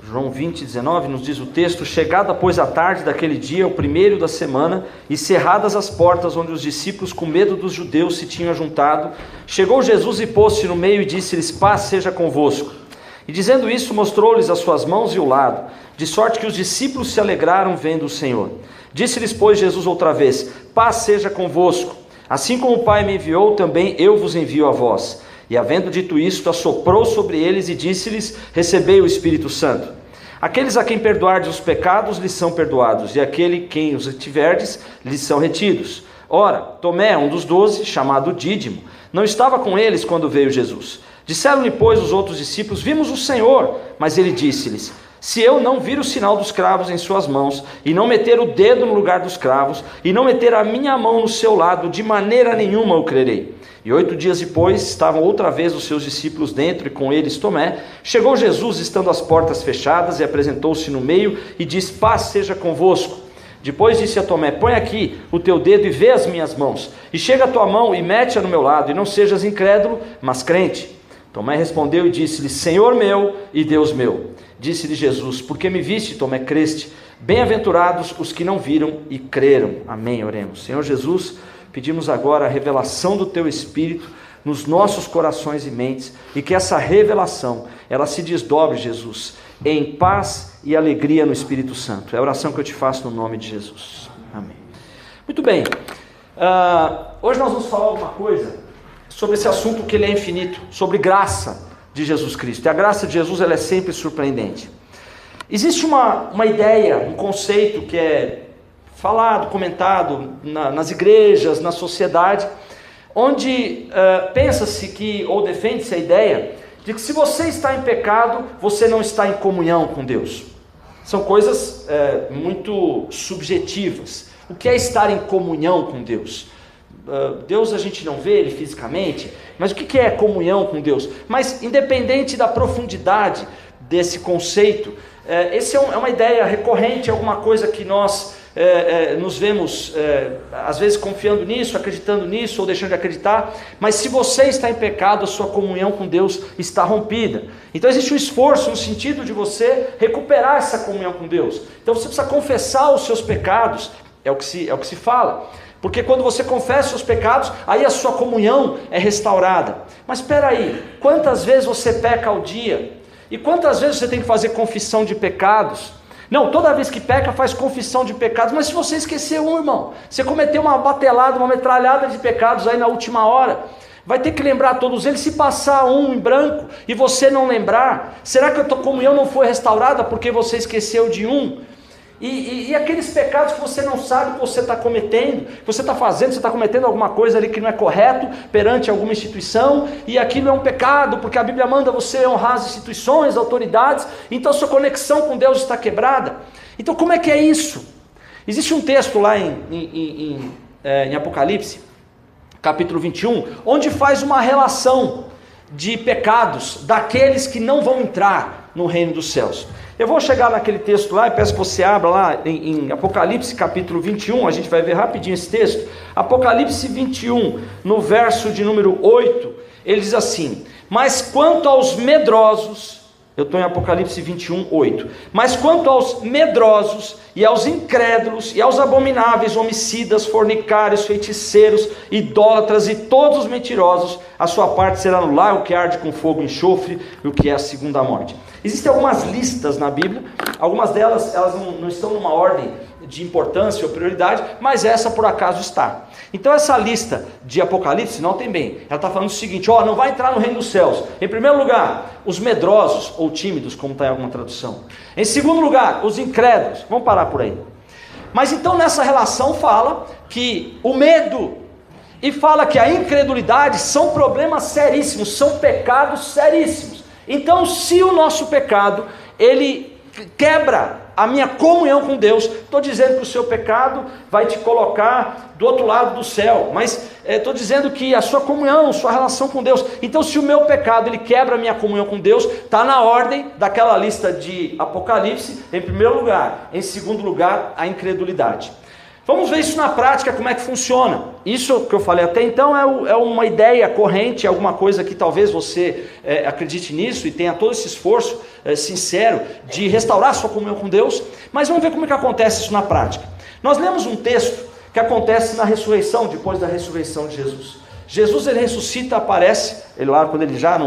João 20, 19, nos diz o texto: chegada pois a tarde daquele dia, o primeiro da semana, e cerradas as portas onde os discípulos, com medo dos judeus, se tinham juntado, chegou Jesus e pôs-se no meio e disse-lhes: paz seja convosco. E dizendo isso, mostrou-lhes as suas mãos e o lado, de sorte que os discípulos se alegraram vendo o Senhor. Disse-lhes, pois, Jesus outra vez: paz seja convosco. Assim como o Pai me enviou, também eu vos envio a vós. E havendo dito isto, assoprou sobre eles e disse-lhes: recebei o Espírito Santo. Aqueles a quem perdoardes os pecados, lhes são perdoados, e aquele quem os retiverdes, lhes são retidos. Ora, Tomé, um dos 12, chamado Dídimo, não estava com eles quando veio Jesus. Disseram-lhe, pois, os outros discípulos: vimos o Senhor. Mas ele disse-lhes: se eu não vir o sinal dos cravos em suas mãos, e não meter o dedo no lugar dos cravos, e não meter a minha mão no seu lado, de maneira nenhuma eu crerei. E 8 dias depois, estavam outra vez os seus discípulos dentro, e com eles Tomé. Chegou Jesus, estando as portas fechadas, e apresentou-se no meio, e disse: paz seja convosco. Depois disse a Tomé: põe aqui o teu dedo e vê as minhas mãos, e chega a tua mão e mete-a no meu lado, e não sejas incrédulo, mas crente. Tomé respondeu e disse-lhe: Senhor meu e Deus meu. Disse-lhe Jesus: porque me viste, Tomé, creste? Bem-aventurados os que não viram e creram. Amém. Oremos. Senhor Jesus, pedimos agora a revelação do teu Espírito nos nossos corações e mentes, e que essa revelação, ela se desdobre, Jesus, em paz e alegria no Espírito Santo. É a oração que eu te faço no nome de Jesus. Amém. Muito bem, hoje nós vamos falar alguma coisa sobre esse assunto que ele é infinito, sobre graça de Jesus Cristo. E a graça de Jesus, ela é sempre surpreendente. Existe uma ideia, um conceito que é falado, comentado nas igrejas, na sociedade, onde pensa-se que, ou defende-se a ideia, de que se você está em pecado, você não está em comunhão com Deus. São coisas muito subjetivas. O que é estar em comunhão com Deus? Deus a gente não vê ele fisicamente, mas o que é comunhão com Deus? Mas independente da profundidade desse conceito, essa é uma ideia recorrente, alguma coisa que nós nos vemos às vezes confiando nisso, acreditando nisso ou deixando de acreditar. Mas se você está em pecado, a sua comunhão com Deus está rompida. Então existe um esforço no sentido de você recuperar essa comunhão com Deus. Então você precisa confessar os seus pecados, é o que se fala. Porque quando você confessa os pecados, aí a sua comunhão é restaurada. Mas espera aí, quantas vezes você peca ao dia? E quantas vezes você tem que fazer confissão de pecados? Não, toda vez que peca faz confissão de pecados. Mas se você esqueceu um, irmão, você cometeu uma batelada, uma metralhada de pecados aí na última hora, vai ter que lembrar todos eles. Se passar um em branco e você não lembrar, será que a tua comunhão não foi restaurada porque você esqueceu de um? E aqueles pecados que você não sabe que você está cometendo, que você está fazendo, você está cometendo alguma coisa ali que não é correto perante alguma instituição, e aquilo é um pecado, porque a Bíblia manda você honrar as instituições, as autoridades, então sua conexão com Deus está quebrada. Então como é que é isso? Existe um texto lá em Apocalipse, capítulo 21, onde faz uma relação de pecados daqueles que não vão entrar no reino dos céus. Eu vou chegar naquele texto lá e peço que você abra lá em Apocalipse capítulo 21, a gente vai ver rapidinho esse texto. Apocalipse 21, no verso de número 8, ele diz assim: mas quanto aos medrosos, eu estou em Apocalipse 21, 8, mas quanto aos medrosos e aos incrédulos e aos abomináveis, homicidas, fornicários, feiticeiros, idólatras e todos os mentirosos, a sua parte será no lago que arde com fogo e enxofre, e o que é a segunda morte. Existem algumas listas na Bíblia, algumas delas elas não estão numa ordem de importância ou prioridade, mas essa por acaso está. Então essa lista de Apocalipse, notem bem, ela está falando o seguinte: não vai entrar no reino dos céus. Em primeiro lugar, os medrosos ou tímidos, como está em alguma tradução. Em segundo lugar, os incrédulos. Vamos parar por aí. Mas então nessa relação fala que o medo e fala que a incredulidade são problemas seríssimos, são pecados seríssimos. Então se o nosso pecado, ele quebra a minha comunhão com Deus, estou dizendo que o seu pecado vai te colocar do outro lado do céu, mas estou dizendo que a sua comunhão, sua relação com Deus, então se o meu pecado ele quebra a minha comunhão com Deus, está na ordem daquela lista de Apocalipse, em primeiro lugar. Em segundo lugar, a incredulidade. Vamos ver isso na prática, como é que funciona. Isso que eu falei até então é uma ideia corrente, alguma coisa que talvez você acredite nisso e tenha todo esse esforço sincero de restaurar sua comunhão com Deus, mas vamos ver como é que acontece isso na prática. Nós lemos um texto que acontece na ressurreição, depois da ressurreição de Jesus. Jesus, ele ressuscita, aparece, ele lá quando ele já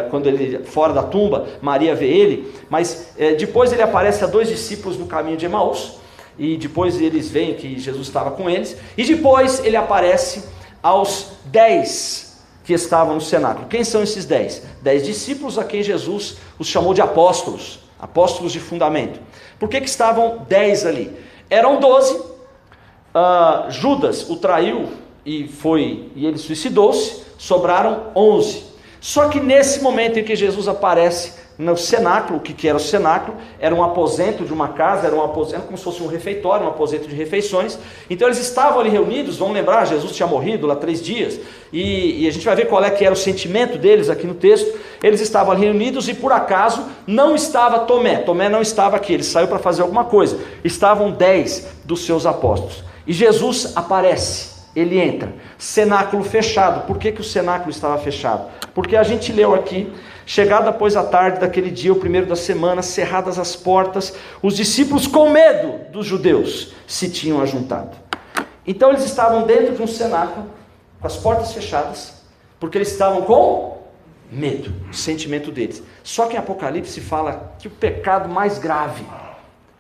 quando ele fora da tumba, Maria vê ele, mas depois ele aparece a 2 discípulos no caminho de Emaús, e depois eles veem que Jesus estava com eles, e depois ele aparece aos 10 que estavam no cenáculo. Quem são esses 10? 10 discípulos a quem Jesus os chamou de apóstolos, apóstolos de fundamento. Por que estavam 10 ali? Eram 12, Judas o traiu e ele suicidou-se, sobraram 11. Só que nesse momento em que Jesus aparece no cenáculo, o que era o cenáculo? Era um aposento de uma casa, era um aposento como se fosse um refeitório, um aposento de refeições. Então eles estavam ali reunidos, vamos lembrar, Jesus tinha morrido lá 3 dias, e a gente vai ver qual é que era o sentimento deles aqui no texto. Eles estavam ali reunidos e por acaso não estava Tomé não estava aqui, ele saiu para fazer alguma coisa. Estavam 10 dos seus apóstolos, e Jesus aparece. Ele entra, cenáculo fechado. Por que o cenáculo estava fechado? Porque a gente leu aqui: chegada pois a tarde daquele dia, o primeiro da semana, cerradas as portas, os discípulos com medo dos judeus se tinham ajuntado. Então eles estavam dentro de um cenáculo, com as portas fechadas, porque eles estavam com medo, o sentimento deles. Só que em Apocalipse fala que o pecado mais grave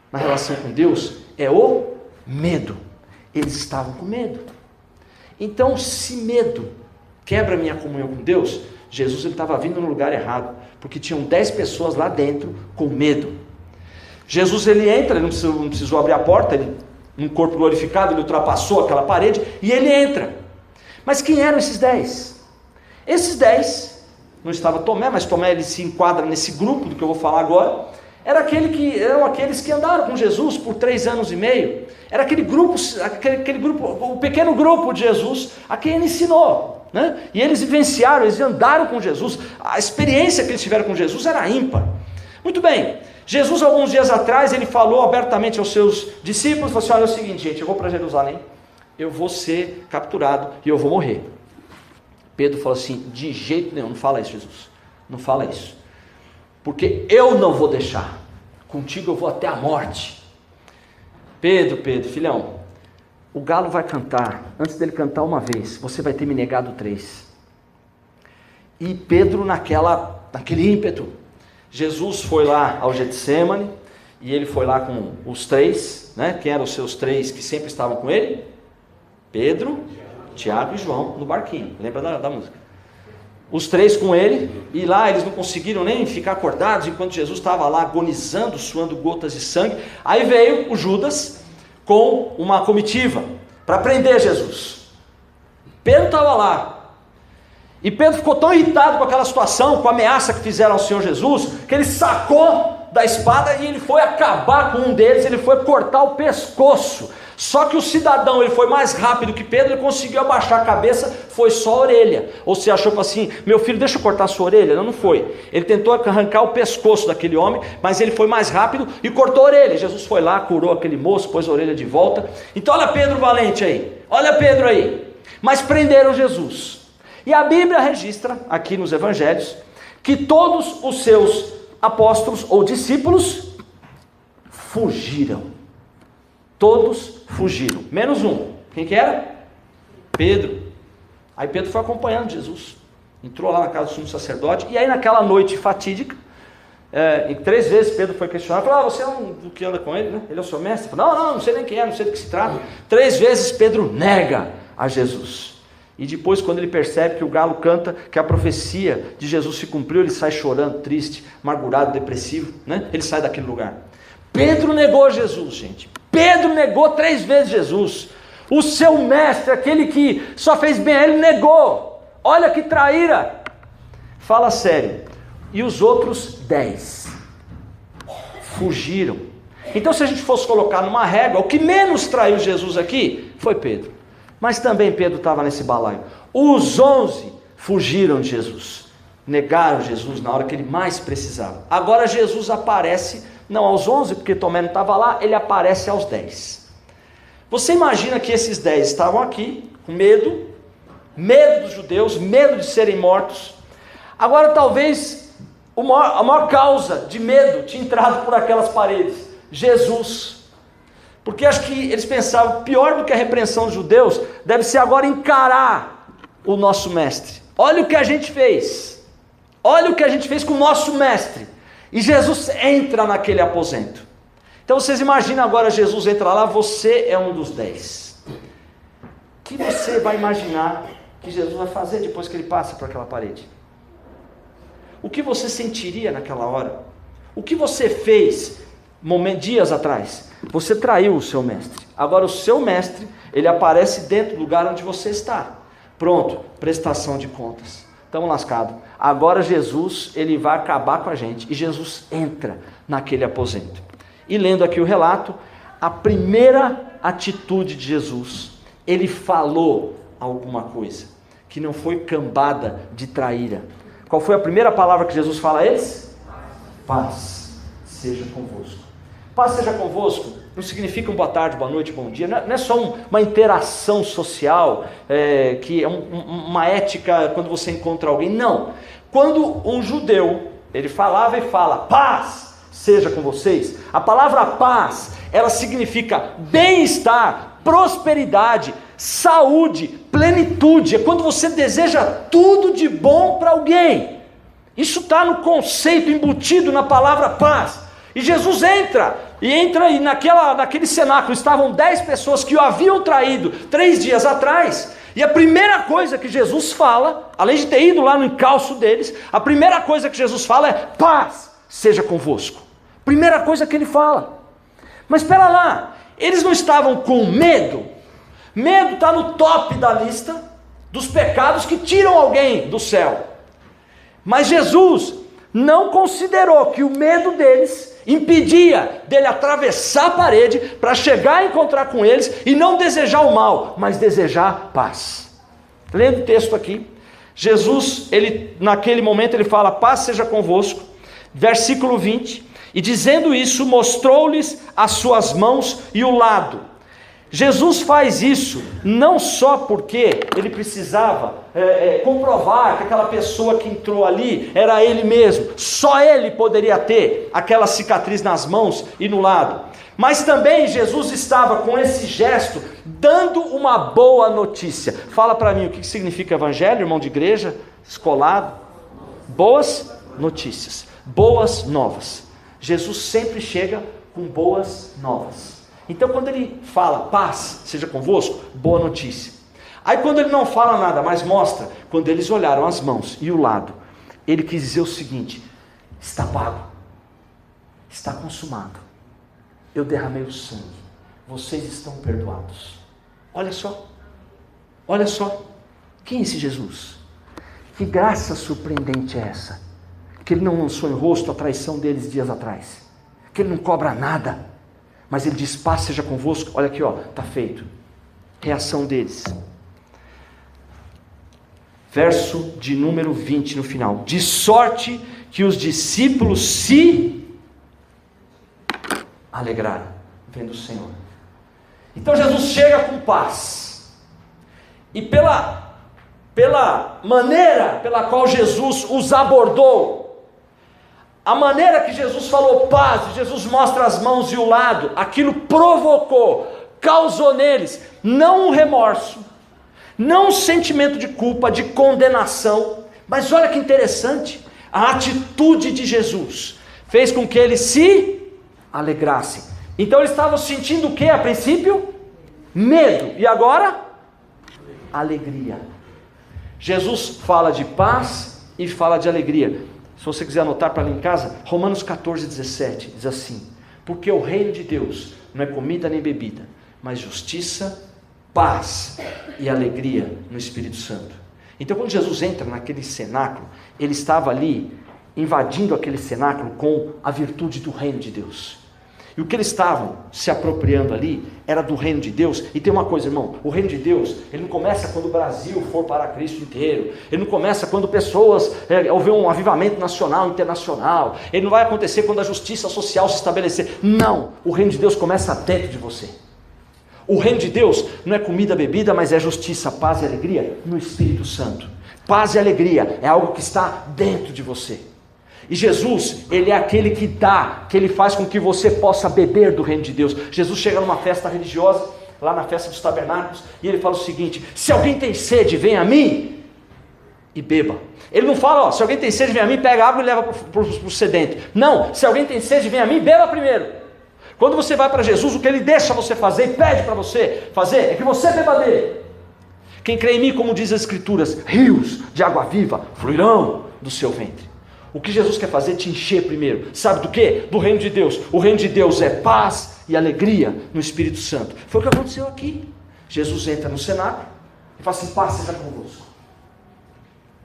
na relação com Deus é o medo. Eles estavam com medo. Então, se medo quebra minha comunhão com Deus, Jesus estava vindo no lugar errado, porque tinham 10 pessoas lá dentro com medo. Jesus ele entra, ele não precisou abrir a porta, ele, um corpo glorificado, ele ultrapassou aquela parede e ele entra. Mas quem eram esses 10? Esses 10, não estava Tomé, mas Tomé ele se enquadra nesse grupo do que eu vou falar agora. Eram aqueles que andaram com Jesus por 3 anos e meio. Era aquele grupo, o pequeno grupo de Jesus, a quem ele ensinou, né? E eles vivenciaram, eles andaram com Jesus. A experiência que eles tiveram com Jesus era ímpar. Muito bem, Jesus alguns dias atrás, ele falou abertamente aos seus discípulos, falou assim: olha, é o seguinte, gente, eu vou para Jerusalém, eu vou ser capturado e eu vou morrer. Pedro falou assim: de jeito nenhum, não fala isso, Jesus, não fala isso, porque eu não vou deixar, contigo eu vou até a morte. Pedro, filhão, o galo vai cantar, antes dele cantar uma vez, você vai ter me negado 3. E Pedro naquele ímpeto, Jesus foi lá ao Getsemane, e ele foi lá com os 3, né? Quem eram os seus 3 que sempre estavam com ele? Pedro, Tiago e João, no barquinho, lembra da música? Os 3 com ele, e lá eles não conseguiram nem ficar acordados, enquanto Jesus estava lá agonizando, suando gotas de sangue. Aí veio o Judas com uma comitiva para prender Jesus. Pedro estava lá, e Pedro ficou tão irritado com aquela situação, com a ameaça que fizeram ao Senhor Jesus, que ele sacou da espada e ele foi acabar com um deles, ele foi cortar o pescoço. Só que o cidadão, ele foi mais rápido que Pedro, ele conseguiu abaixar a cabeça, foi só a orelha. Ou você achou assim: meu filho, deixa eu cortar a sua orelha? Não foi. Ele tentou arrancar o pescoço daquele homem, mas ele foi mais rápido e cortou a orelha. Jesus foi lá, curou aquele moço, pôs a orelha de volta. Então olha Pedro valente aí, olha Pedro aí. Mas prenderam Jesus. E a Bíblia registra, aqui nos evangelhos, que todos os seus apóstolos ou discípulos fugiram. Todos fugiram, menos um. Quem que era? Pedro. Aí Pedro foi acompanhando Jesus, entrou lá na casa do sumo sacerdote, e aí naquela noite fatídica, 3 vezes Pedro foi questionado, falou: você é um do que anda com ele, né? Ele é o seu mestre? Falou: não sei nem quem é, não sei do que se trata. 3 vezes Pedro nega a Jesus, e depois quando ele percebe que o galo canta, que a profecia de Jesus se cumpriu, ele sai chorando, triste, amargurado, depressivo, né? Ele sai daquele lugar. Pedro negou Jesus, gente. Pedro negou 3 vezes Jesus. O seu mestre, aquele que só fez bem a ele, negou. Olha que traíra. Fala sério. E os outros 10 fugiram. Então, se a gente fosse colocar numa régua, o que menos traiu Jesus aqui foi Pedro. Mas também Pedro estava nesse balaio. Os 11 fugiram de Jesus, negaram Jesus na hora que ele mais precisava. Agora Jesus aparece, não aos 11, porque Tomé não estava lá, ele aparece aos 10. Você imagina que esses 10 estavam aqui, com medo dos judeus, medo de serem mortos. Agora talvez a maior causa de medo tinha entrado por aquelas paredes: Jesus. Porque acho que eles pensavam, pior do que a repreensão dos judeus, deve ser agora encarar o nosso mestre. Olha o que a gente fez. Olha o que a gente fez com o nosso mestre. E Jesus entra naquele aposento. Então vocês imaginam agora, Jesus entra lá, você é um dos 10. O que você vai imaginar que Jesus vai fazer depois que ele passa por aquela parede? O que você sentiria naquela hora? O que você fez dias atrás? Você traiu o seu mestre. Agora o seu mestre, ele aparece dentro do lugar onde você está. Pronto, prestação de contas. Estamos lascados. Agora Jesus, ele vai acabar com a gente. E Jesus entra naquele aposento. E lendo aqui o relato, a primeira atitude de Jesus, ele falou alguma coisa, que não foi cambada de traíra. Qual foi a primeira palavra que Jesus fala a eles? Paz seja convosco. Paz seja convosco não significa um boa tarde, boa noite, bom dia. Não é só uma interação social, que é uma ética quando você encontra alguém. Não. Quando um judeu, ele falava e fala, paz seja com vocês. A palavra paz, ela significa bem-estar, prosperidade, saúde, plenitude. É quando você deseja tudo de bom para alguém. Isso está no conceito embutido na palavra paz. E Jesus entra e naquele cenáculo estavam 10 pessoas que o haviam traído 3 dias atrás. E a primeira coisa que Jesus fala, além de ter ido lá no encalço deles, a primeira coisa que Jesus fala é, paz seja convosco. Primeira coisa que ele fala. Mas espera lá, eles não estavam com medo? Medo está no top da lista dos pecados que tiram alguém do céu. Mas Jesus não considerou que o medo deles impedia dele atravessar a parede para chegar a encontrar com eles e não desejar o mal, mas desejar paz. Lendo o texto aqui, Jesus, naquele momento ele fala, paz seja convosco, versículo 20, e dizendo isso, mostrou-lhes as suas mãos e o lado. Jesus faz isso não só porque ele precisava comprovar que aquela pessoa que entrou ali era ele mesmo, só ele poderia ter aquela cicatriz nas mãos e no lado, mas também Jesus estava com esse gesto dando uma boa notícia. Fala para mim o que significa evangelho, irmão de igreja, escolado. Boas notícias, boas novas. Jesus sempre chega com boas novas. Então quando ele fala, paz seja convosco, boa notícia. Aí quando ele não fala nada, mas mostra, quando eles olharam as mãos e o lado, ele quis dizer o seguinte, está pago, está consumado, eu derramei o sangue, vocês estão perdoados. Olha só, quem é esse Jesus? Que graça surpreendente é essa? Que ele não lançou em rosto a traição deles dias atrás, que ele não cobra nada, mas ele diz, paz seja convosco. Olha aqui, está feito. Reação deles. Verso de número 20 no final. De sorte que os discípulos se alegraram, vendo o Senhor. Então Jesus chega com paz. E pela maneira pela qual Jesus os abordou, a maneira que Jesus falou paz, Jesus mostra as mãos e o lado, aquilo provocou, causou neles, não um remorso, não um sentimento de culpa, de condenação, mas olha que interessante, a atitude de Jesus fez com que eles se alegrassem. Então eles estavam sentindo o que a princípio? Medo, e agora? Alegria. Jesus fala de paz e fala de alegria. Se você quiser anotar para ler em casa, Romanos 14, 17, diz assim, porque o reino de Deus não é comida nem bebida, mas justiça, paz e alegria no Espírito Santo. Então quando Jesus entra naquele cenáculo, ele estava ali, invadindo aquele cenáculo com a virtude do reino de Deus. E o que eles estavam se apropriando ali era do reino de Deus. E tem uma coisa, irmão, o reino de Deus, ele não começa quando o Brasil for para Cristo inteiro, ele não começa quando pessoas, houver um avivamento nacional, internacional, ele não vai acontecer quando a justiça social se estabelecer. Não, o reino de Deus começa dentro de você. O reino de Deus não é comida, bebida, mas é justiça, paz e alegria no Espírito Santo. Paz e alegria é algo que está dentro de você. E Jesus, Ele é aquele que dá, que Ele faz com que você possa beber do reino de Deus. Jesus chega numa festa religiosa, lá na festa dos tabernáculos, e Ele fala o seguinte: se alguém tem sede, vem a mim e beba. Ele não fala, se alguém tem sede, vem a mim, pega água e leva para o sedento. Não, se alguém tem sede, vem a mim, beba primeiro. Quando você vai para Jesus, o que Ele deixa você fazer e pede para você fazer, é que você beba dele. Quem crê em mim, como diz as Escrituras, rios de água viva fluirão do seu ventre. O que Jesus quer fazer é te encher primeiro. Sabe do quê? Do reino de Deus. O reino de Deus é paz e alegria no Espírito Santo. Foi o que aconteceu aqui. Jesus entra no cenáculo e fala assim: paz seja convosco.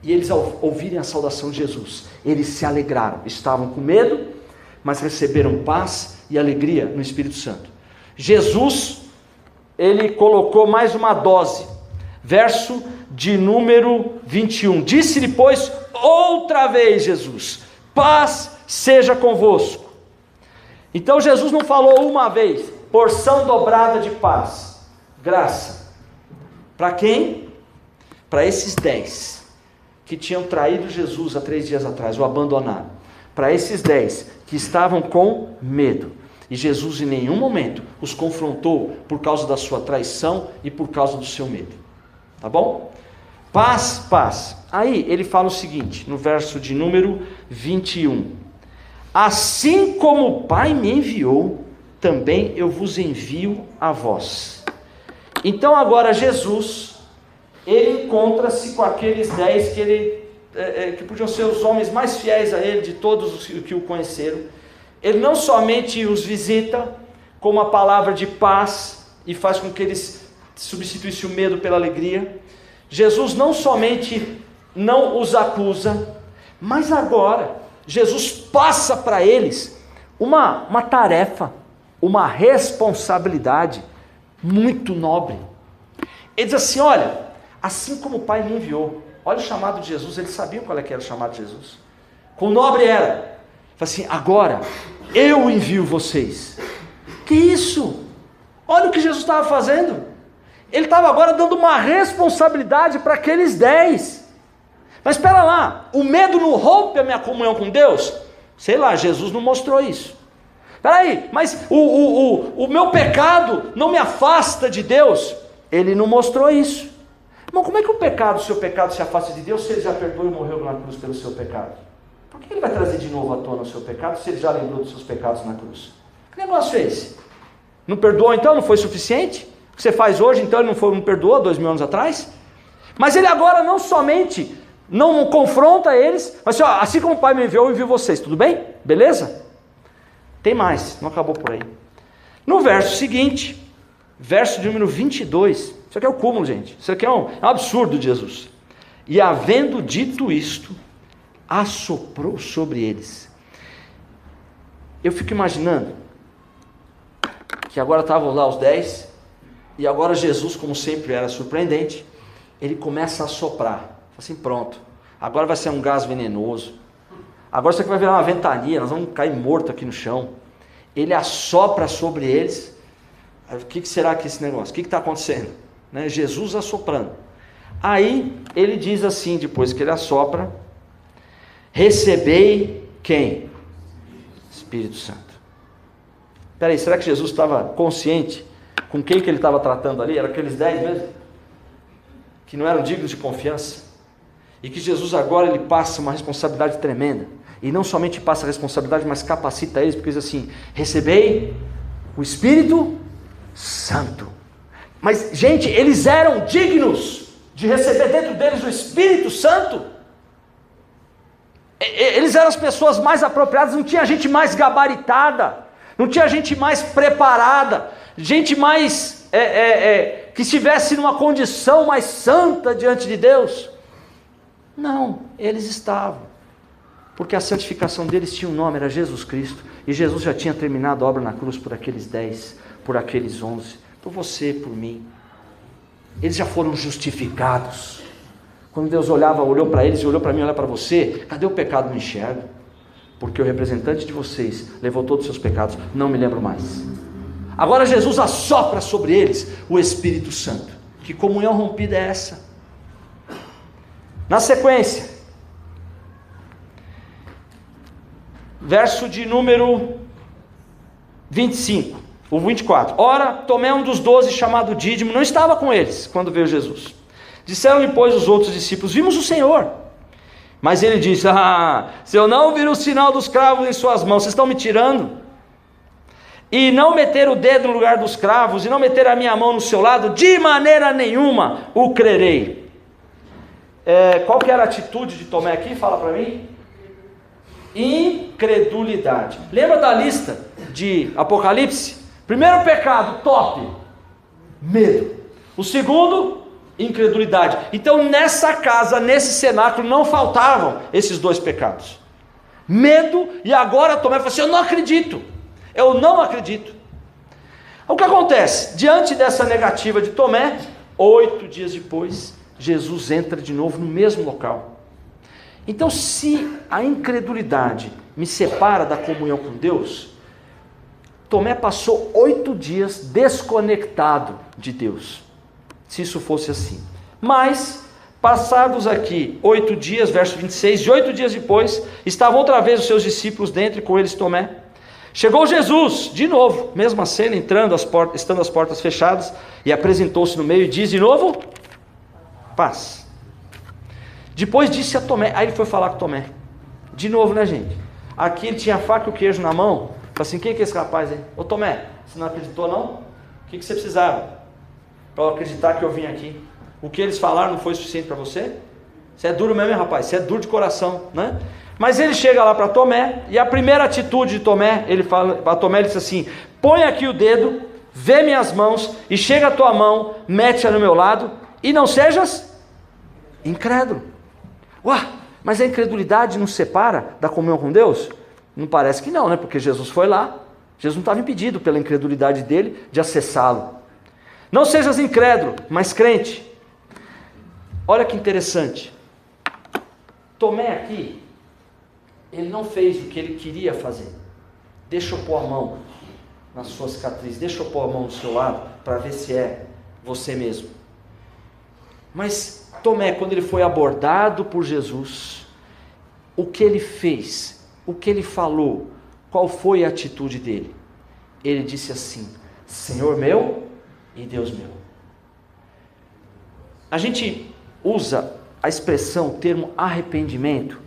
E eles, ao ouvirem a saudação de Jesus, eles se alegraram. Estavam com medo, mas receberam paz e alegria no Espírito Santo. Jesus, Ele colocou mais uma dose. Verso de número 21. Disse-lhe, pois, outra vez Jesus: paz seja convosco. Então Jesus não falou uma vez, porção dobrada de paz, graça. Para quem? Para esses 10 que tinham traído Jesus há 3 dias atrás, o abandonaram. Para esses 10 que estavam com medo. E Jesus em nenhum momento os confrontou por causa da sua traição e por causa do seu medo. Tá bom? Paz, paz. Aí ele fala o seguinte, no verso de número 21. Assim como o Pai me enviou, também eu vos envio a vós. Então agora Jesus, ele encontra-se com aqueles 10 que podiam ser os homens mais fiéis a ele, de todos os que o conheceram. Ele não somente os visita com uma palavra de paz e faz com que eles substituíssem o medo pela alegria. Jesus não somente não os acusa, mas agora Jesus passa para eles uma tarefa, uma responsabilidade muito nobre. Ele diz assim: olha, assim como o Pai me enviou. Olha o chamado de Jesus, eles sabiam qual era o chamado de Jesus. Quão nobre era. Fala assim: agora eu envio vocês. Que isso? Olha o que Jesus estava fazendo. Ele estava agora dando uma responsabilidade para aqueles 10. Mas espera lá, o medo não rompe a minha comunhão com Deus? Sei lá, Jesus não mostrou isso. Espera aí, mas o meu pecado não me afasta de Deus? Ele não mostrou isso. Irmão, como é que o seu pecado se afasta de Deus se Ele já perdoou e morreu na cruz pelo seu pecado? Por que Ele vai trazer de novo à tona o seu pecado se Ele já lembrou dos seus pecados na cruz? Que negócio é esse? Não perdoou então? Não foi suficiente? O que você faz hoje então Ele não perdoou 2000 anos atrás? Mas Ele agora não somente não confronta eles, mas assim como o Pai me enviou, eu envio vocês, tudo bem? Beleza? Tem mais, não acabou por aí. No verso seguinte, verso de número 22, isso aqui é o cúmulo, gente, isso aqui é um absurdo de Jesus. E havendo dito isto, assoprou sobre eles. Eu fico imaginando que agora estavam lá os 10, e agora Jesus, como sempre era surpreendente, ele começa a soprar. Assim, pronto, agora vai ser um gás venenoso, agora isso aqui vai virar uma ventania, nós vamos cair morto aqui no chão. Ele assopra sobre eles. O que será que esse negócio? O que está acontecendo? Né? Jesus assoprando. Aí ele diz assim, depois que ele assopra: recebei quem? Espírito Santo. Espera aí, será que Jesus estava consciente com quem que ele estava tratando ali? Era aqueles 10 mesmo? Que não eram dignos de confiança? E que Jesus agora ele passa uma responsabilidade tremenda. E não somente passa a responsabilidade, mas capacita eles, porque diz assim: recebei o Espírito Santo. Mas, gente, eles eram dignos de receber dentro deles o Espírito Santo. Eles eram as pessoas mais apropriadas, não tinha gente mais gabaritada, não tinha gente mais preparada, gente mais que estivesse numa condição mais santa diante de Deus. Não, eles estavam, porque a santificação deles tinha um nome, era Jesus Cristo, e Jesus já tinha terminado a obra na cruz por aqueles 10, por aqueles 11, por você, por mim. Eles já foram justificados. Quando Deus olhou para eles e olhou para mim, olha para você, cadê o pecado? Não enxergo, porque o representante de vocês levou todos os seus pecados, não me lembro mais. Agora Jesus assopra sobre eles o Espírito Santo. Que comunhão rompida é essa? Na sequência, verso de número 25, o 24. Ora, Tomé, um dos 12, chamado Dídimo, não estava com eles quando veio Jesus. Disseram-lhe, pois, os outros discípulos: vimos o Senhor. Mas ele disse: se eu não vir o sinal dos cravos em suas mãos, vocês estão me tirando? E não meter o dedo no lugar dos cravos, e não meter a minha mão no seu lado, de maneira nenhuma o crerei. Qual que era a atitude de Tomé aqui? Fala para mim. Incredulidade. Lembra da lista de Apocalipse? Primeiro pecado, top, medo. O segundo, incredulidade. Então nessa casa, nesse cenáculo, não faltavam esses dois pecados: medo, e agora Tomé falou assim: eu não acredito, eu não acredito. O que acontece? Diante dessa negativa de Tomé, 8 dias depois, Jesus entra de novo no mesmo local. Então, se a incredulidade me separa da comunhão com Deus, Tomé passou 8 dias desconectado de Deus, se isso fosse assim. Mas, passados aqui 8 dias, verso 26, e 8 dias depois, estavam outra vez os seus discípulos dentro, e com eles Tomé. Chegou Jesus, de novo, mesma cena, estando as portas fechadas, e apresentou-se no meio e diz de novo: paz. Depois disse a Tomé, aí ele foi falar com Tomé, de novo, né, gente? Aqui ele tinha a faca e o queijo na mão. Falei assim: quem que é esse rapaz aí? Ô Tomé, você não acreditou não? O que você precisava para eu acreditar que eu vim aqui? O que eles falaram não foi suficiente para você? Você é duro mesmo, hein, rapaz? Você é duro de coração, né? Mas ele chega lá para Tomé, e a primeira atitude de Tomé, ele fala para Tomé, ele diz assim: põe aqui o dedo, vê minhas mãos, e chega a tua mão, mete-a no meu lado, e não sejas incrédulo. Ué, mas a incredulidade nos separa da comunhão com Deus? Não parece que não, né? Porque Jesus foi lá, Jesus não estava impedido pela incredulidade dele de acessá-lo. Não sejas incrédulo, mas crente. Olha que interessante, Tomé aqui, ele não fez o que ele queria fazer. Deixa eu pôr a mão na sua cicatriz, deixa eu pôr a mão do seu lado, para ver se é você mesmo. Mas Tomé, quando ele foi abordado por Jesus, o que ele fez, o que ele falou, qual foi a atitude dele? Ele disse assim: Senhor meu e Deus meu. A gente usa a expressão, o termo arrependimento,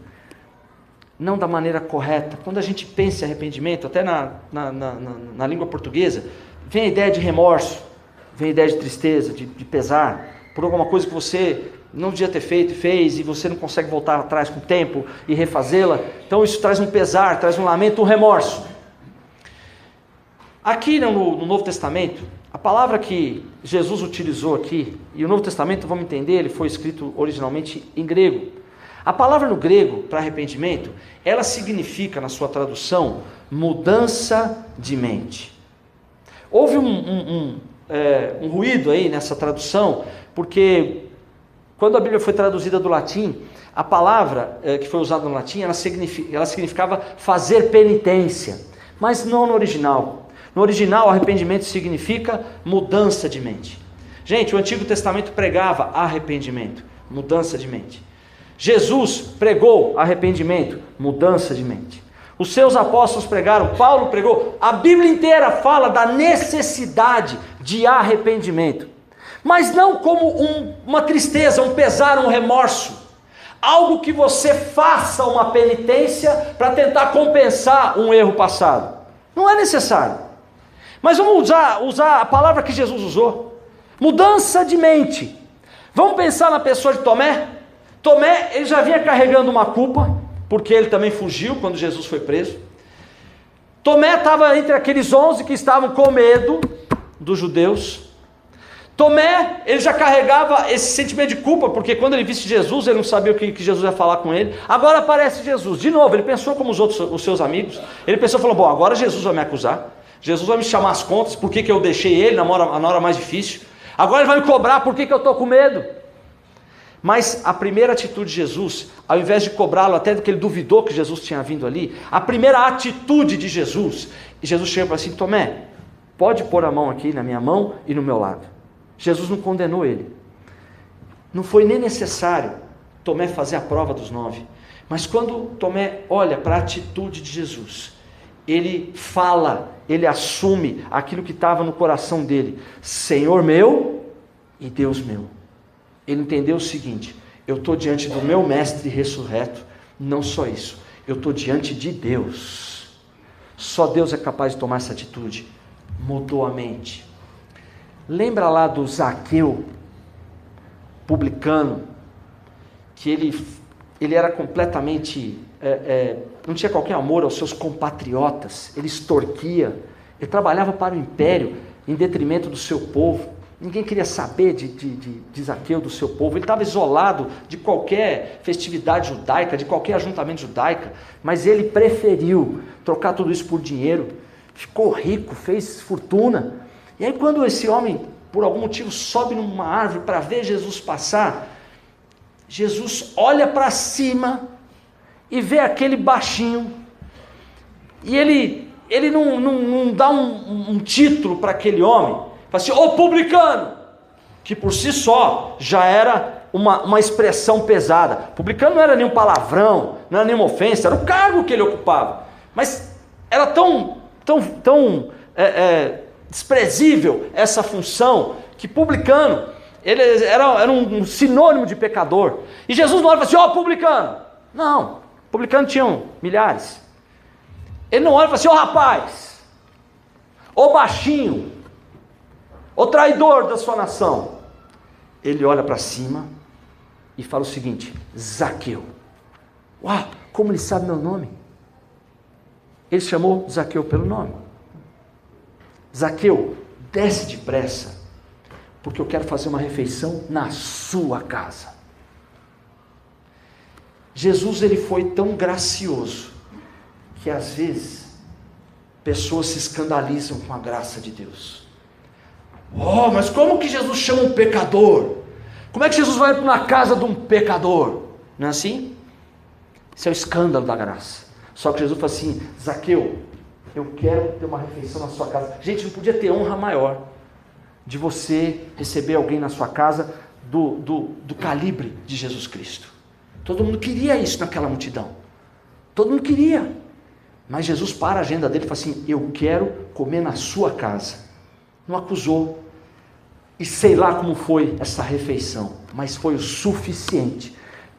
não da maneira correta. Quando a gente pensa em arrependimento, até na língua portuguesa, vem a ideia de remorso, vem a ideia de tristeza, de pesar, por alguma coisa que você não devia ter feito e fez, e você não consegue voltar atrás com o tempo e refazê-la. Então isso traz um pesar, traz um lamento, um remorso. Aqui no Novo Testamento, a palavra que Jesus utilizou aqui, e o Novo Testamento, vamos entender, ele foi escrito originalmente em grego. A palavra no grego para arrependimento, ela significa, na sua tradução, mudança de mente. Houve um ruído aí nessa tradução, porque quando a Bíblia foi traduzida do latim, a palavra que foi usada no latim, ela significava fazer penitência, mas não no original. No original, arrependimento significa mudança de mente. Gente, o Antigo Testamento pregava arrependimento, mudança de mente. Jesus pregou arrependimento, mudança de mente. Os seus apóstolos pregaram, Paulo pregou, a Bíblia inteira fala da necessidade de arrependimento, mas não como uma tristeza, um pesar, um remorso, algo que você faça uma penitência para tentar compensar um erro passado. Não é necessário. Mas vamos usar a palavra que Jesus usou, mudança de mente. Vamos pensar na pessoa de Tomé. Tomé, ele já vinha carregando uma culpa, porque ele também fugiu quando Jesus foi preso. Tomé estava entre aqueles 11 que estavam com medo dos judeus. Tomé, ele já carregava esse sentimento de culpa, porque quando ele visse Jesus, ele não sabia o que Jesus ia falar com ele. Agora aparece Jesus, de novo, ele pensou como os seus amigos, ele pensou, falou, bom, agora Jesus vai me acusar, Jesus vai me chamar as contas, por que eu deixei ele na hora mais difícil, agora ele vai me cobrar, por que eu estou com medo? Mas a primeira atitude de Jesus, ao invés de cobrá-lo até que ele duvidou que Jesus tinha vindo ali, a primeira atitude de Jesus chega para assim, Tomé, pode pôr a mão aqui na minha mão e no meu lado. Jesus não condenou ele. Não foi nem necessário Tomé fazer a prova dos 9. Mas quando Tomé olha para a atitude de Jesus, ele fala, ele assume aquilo que estava no coração dele: Senhor meu e Deus meu. Ele entendeu o seguinte: eu estou diante do meu mestre ressurreto. Não só isso, eu estou diante de Deus. Só Deus é capaz de tomar essa atitude. Mudou a mente. Lembra lá do Zaqueu, publicano, que ele era completamente, não tinha qualquer amor aos seus compatriotas, ele extorquia, ele trabalhava para o império em detrimento do seu povo. Ninguém queria saber de Zaqueu, do seu povo. Ele estava isolado de qualquer festividade judaica, de qualquer ajuntamento judaico, mas ele preferiu trocar tudo isso por dinheiro, ficou rico, fez fortuna. E aí quando esse homem, por algum motivo, sobe numa árvore para ver Jesus passar, Jesus olha para cima e vê aquele baixinho, e ele não dá um título para aquele homem, fala assim: ô publicano, que por si só já era uma expressão pesada. Publicano não era nenhum palavrão, não era nenhuma ofensa, era o cargo que ele ocupava, mas era tão desprezível essa função, que publicano, ele era um sinônimo de pecador. E Jesus não olha e fala assim: ó publicano. Não, publicano tinham milhares. Ele não olha e fala assim: ó rapaz, ô baixinho, ô traidor da sua nação. Ele olha para cima e fala o seguinte: Zaqueu. Uau, como ele sabe meu nome? Ele chamou Zaqueu pelo nome. Zaqueu, desce depressa, porque eu quero fazer uma refeição na sua casa. Jesus, ele foi tão gracioso, que às vezes, pessoas se escandalizam com a graça de Deus. Oh, mas como que Jesus chama um pecador? Como é que Jesus vai na casa de um pecador? Não é assim? Isso é o escândalo da graça. Só que Jesus fala assim: Zaqueu, eu quero ter uma refeição na sua casa. Gente, não podia ter honra maior de você receber alguém na sua casa do calibre de Jesus Cristo. Todo mundo queria isso naquela multidão. Todo mundo queria. Mas Jesus para a agenda dele e fala assim: eu quero comer na sua casa. Não acusou. E sei lá como foi essa refeição, mas foi o suficiente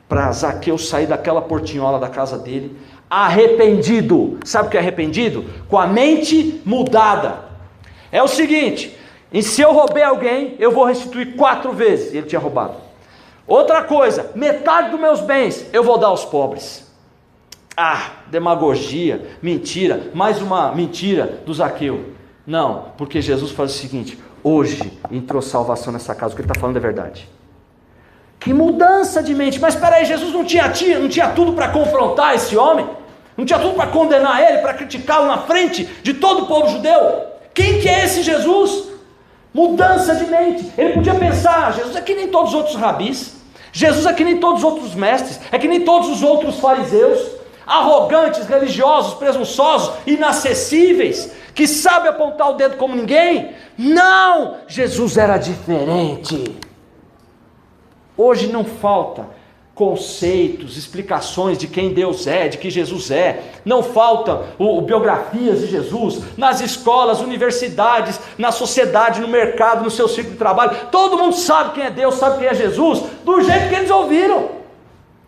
para Zaqueu sair daquela portinhola da casa dele arrependido. Sabe o que é arrependido? Com a mente mudada. É o seguinte: e se eu roubei alguém, eu vou restituir 4 vezes. Ele tinha roubado. Outra coisa, metade dos meus bens eu vou dar aos pobres. Ah, demagogia, mentira, mais uma mentira do Zaqueu. Não, porque Jesus faz o seguinte: hoje entrou salvação nessa casa. O que ele está falando é verdade. Que mudança de mente. Mas espera aí, Jesus não tinha tudo para confrontar esse homem? Não tinha tudo para condenar ele, para criticá-lo na frente de todo o povo judeu? Quem que é esse Jesus? Mudança de mente. Ele podia pensar: Jesus é que nem todos os outros rabis, Jesus é que nem todos os outros mestres, é que nem todos os outros fariseus, arrogantes, religiosos, presunçosos, inacessíveis, que sabe apontar o dedo como ninguém. Não, Jesus era diferente. Hoje não falta conceitos, explicações de quem Deus é, de que Jesus é. Não faltam biografias de Jesus nas escolas, universidades, na sociedade, no mercado, no seu ciclo de trabalho. Todo mundo sabe quem é Deus, sabe quem é Jesus, do jeito que eles ouviram,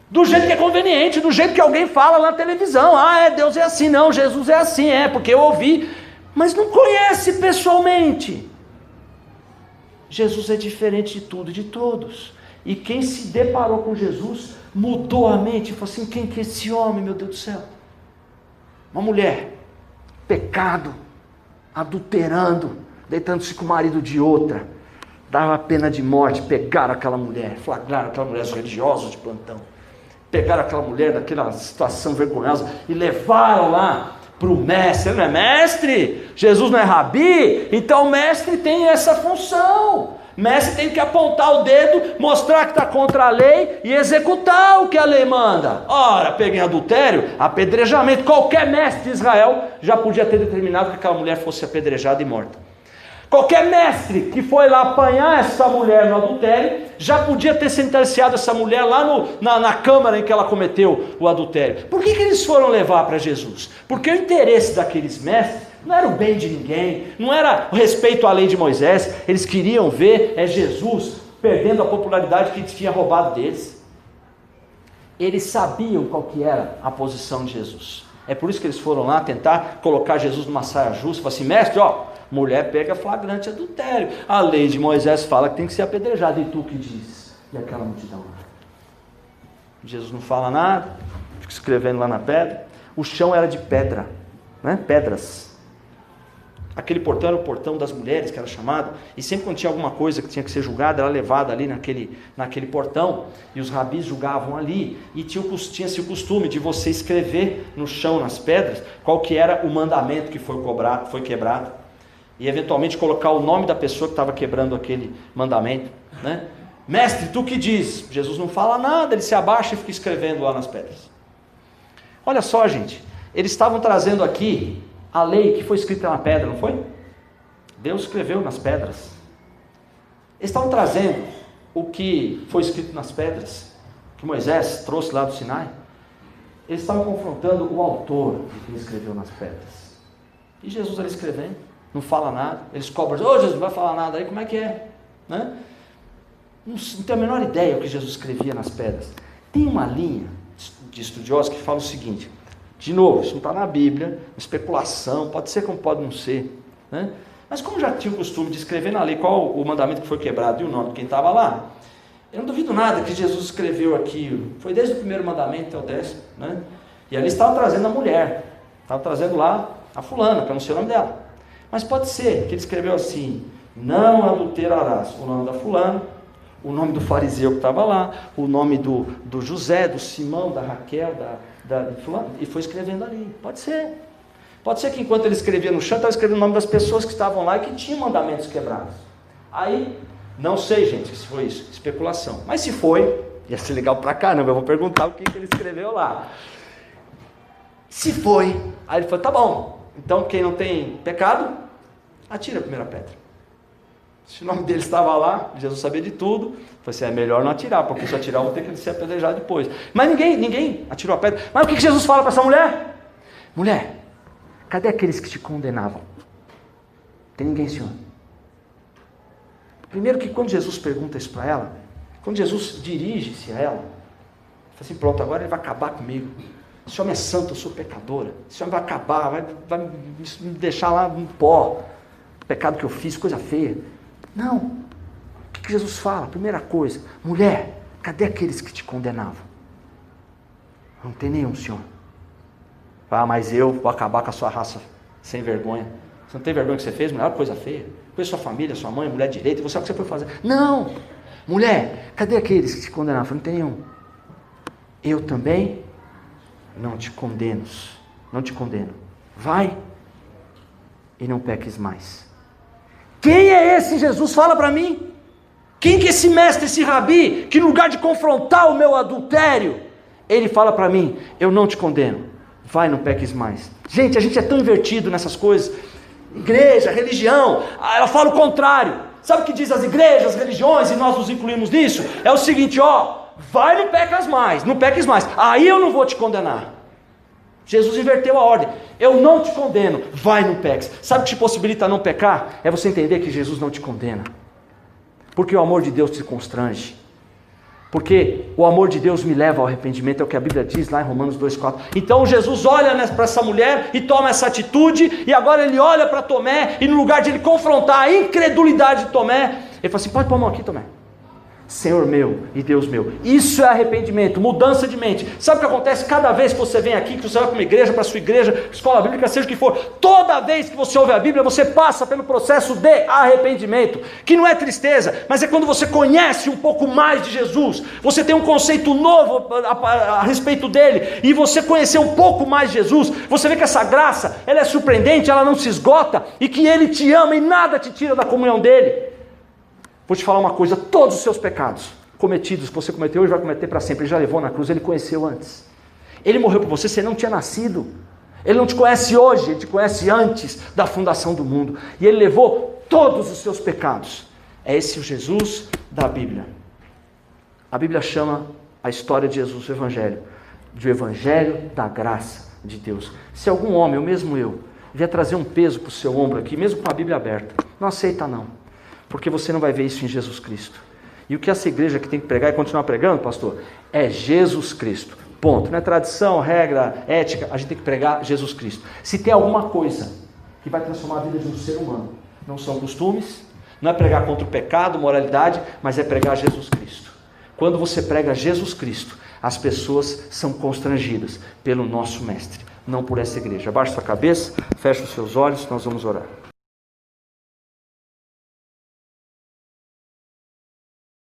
do jeito que é conveniente, do jeito que alguém fala lá na televisão. Ah, Deus é assim. Não, Jesus é assim, porque eu ouvi, mas não conhece pessoalmente. Jesus é diferente de tudo e de todos. E quem se deparou com Jesus mudou a mente e falou assim: quem que é esse homem, meu Deus do céu? Uma mulher, pecado, adulterando, deitando-se com o marido de outra, dava pena de morte. Pegaram aquela mulher, flagraram aquela mulher, os religiosos de plantão, pegaram aquela mulher naquela situação vergonhosa e levaram lá para o mestre. Ele não é mestre? Jesus não é rabi? Então o mestre tem essa função. Mestre tem que apontar o dedo, mostrar que está contra a lei e executar o que a lei manda. Ora, pega em adultério, apedrejamento. Qualquer mestre de Israel já podia ter determinado que aquela mulher fosse apedrejada e morta. Qualquer mestre que foi lá apanhar essa mulher no adultério, já podia ter sentenciado essa mulher lá na câmara em que ela cometeu o adultério. Por que eles foram levar para Jesus? Porque o interesse daqueles mestres não era o bem de ninguém, não era o respeito à lei de Moisés, eles queriam ver Jesus perdendo a popularidade que tinha roubado deles. Eles sabiam qual que era a posição de Jesus. É por isso que eles foram lá tentar colocar Jesus numa saia justa. Falaram assim: mestre, mulher pega flagrante adultério, a lei de Moisés fala que tem que ser apedrejada, e tu que dizes? E aquela multidão lá. Jesus não fala nada, fica escrevendo lá na pedra. O chão era de pedra, né? Pedras. Aquele portão era o portão das mulheres, que era chamado, e sempre quando tinha alguma coisa que tinha que ser julgada, era levada ali naquele portão, e os rabis julgavam ali, e tinha-se o costume de você escrever no chão, nas pedras, qual que era o mandamento que foi quebrado, e eventualmente colocar o nome da pessoa que estava quebrando aquele mandamento, né? Mestre, tu que diz? Jesus não fala nada, ele se abaixa e fica escrevendo lá nas pedras. Olha só, gente, eles estavam trazendo aqui a lei que foi escrita na pedra, não foi? Deus escreveu nas pedras. Eles estavam trazendo o que foi escrito nas pedras, que Moisés trouxe lá do Sinai. Eles estavam confrontando o autor do que ele escreveu nas pedras. E Jesus ali escrevendo, não fala nada. Eles cobram: Jesus, não vai falar nada aí, como é que é? Né? Não tem a menor ideia o que Jesus escrevia nas pedras. Tem uma linha de estudiosos que fala o seguinte: de novo, isso não está na Bíblia, especulação, pode ser como pode não ser, né? Mas como já tinha o costume de escrever na lei qual o mandamento que foi quebrado e o nome de quem estava lá, eu não duvido nada que Jesus escreveu aquilo, foi desde o primeiro mandamento até o 10º, né? E ali estava trazendo a mulher, estava trazendo lá a fulana, que eu não sei o nome dela, mas pode ser que ele escreveu assim: não adulterarás, o nome da fulana, o nome do fariseu que estava lá, o nome do José, do Simão, da Raquel, e foi escrevendo ali. Pode ser que enquanto ele escrevia no chão, estava escrevendo o nome das pessoas que estavam lá e que tinham mandamentos quebrados. Aí, não sei, gente, se foi isso, especulação, mas se foi, ia ser legal pra caramba. Eu vou perguntar o que ele escreveu lá. Se foi, aí ele falou: tá bom, então quem não tem pecado, atira a primeira pedra. Se o nome dele estava lá, Jesus sabia de tudo, falou assim: é melhor não atirar, porque se atirar eu vou ter que ser apedrejado depois. Mas ninguém atirou a pedra. Mas o que Jesus fala para essa mulher? Mulher, cadê aqueles que te condenavam? Tem ninguém, Senhor? Primeiro que quando Jesus pergunta isso para ela, quando Jesus dirige-se a ela, fala assim: pronto, agora ele vai acabar comigo. Esse homem é santo, eu sou pecadora. Esse homem vai acabar, vai me deixar lá no pó. O pecado que eu fiz, coisa feia. Não. O que Jesus fala? Primeira coisa: mulher, cadê aqueles que te condenavam? Não tem nenhum, Senhor. Mas eu vou acabar com a sua raça sem vergonha. Você não tem vergonha que você fez? Mulher, coisa feia. Conheço sua família, sua mãe, mulher direita, você sabe o que você foi fazer. Não. Mulher, cadê aqueles que te condenavam? Não tem nenhum. Eu também não te condeno. Não te condeno. Vai e não peques mais. Quem é esse Jesus? Fala para mim. Quem que é esse mestre, esse rabi, que no lugar de confrontar o meu adultério, ele fala para mim: eu não te condeno, vai, não peques mais. Gente, a gente é tão invertido nessas coisas. Igreja, religião, ela fala o contrário. Sabe o que diz as igrejas, religiões, e nós nos incluímos nisso? É o seguinte: vai, não peques mais, não peques mais, aí eu não vou te condenar. Jesus inverteu a ordem: eu não te condeno, vai, não peques. Sabe o que te possibilita não pecar? É você entender que Jesus não te condena, porque o amor de Deus te constrange, porque o amor de Deus me leva ao arrependimento, é o que a Bíblia diz lá em Romanos 2,4. Então Jesus olha para essa mulher e toma essa atitude, e agora ele olha para Tomé, e no lugar de ele confrontar a incredulidade de Tomé, ele fala assim: pode pôr a mão aqui, Tomé. Senhor meu e Deus meu. Isso é arrependimento, mudança de mente. Sabe o que acontece cada vez que você vem aqui, que você vai para uma igreja, para a sua igreja, escola bíblica, seja o que for, toda vez que você ouve a Bíblia, você passa pelo processo de arrependimento, que não é tristeza, mas é quando você conhece um pouco mais de Jesus, você tem um conceito novo a respeito dele, e você conhecer um pouco mais de Jesus, você vê que essa graça, ela é surpreendente, ela não se esgota, e que ele te ama e nada te tira da comunhão dele. Vou te falar uma coisa: todos os seus pecados cometidos, que você cometeu hoje, vai cometer para sempre. Ele já levou na cruz, ele conheceu antes. Ele morreu por você não tinha nascido. Ele não te conhece hoje, ele te conhece antes da fundação do mundo. E ele levou todos os seus pecados. É esse o Jesus da Bíblia. A Bíblia chama a história de Jesus, o Evangelho, de o Evangelho da graça de Deus. Se algum homem, ou mesmo eu, vier trazer um peso para o seu ombro aqui, mesmo com a Bíblia aberta, não aceita não, porque você não vai ver isso em Jesus Cristo. E o que essa igreja que tem que pregar e continuar pregando, pastor, é Jesus Cristo. Ponto. Não é tradição, regra, ética, a gente tem que pregar Jesus Cristo. Se tem alguma coisa que vai transformar a vida de um ser humano, não são costumes, não é pregar contra o pecado, moralidade, mas é pregar Jesus Cristo. Quando você prega Jesus Cristo, as pessoas são constrangidas pelo nosso mestre, não por essa igreja. Abaixe sua cabeça, feche os seus olhos, nós vamos orar.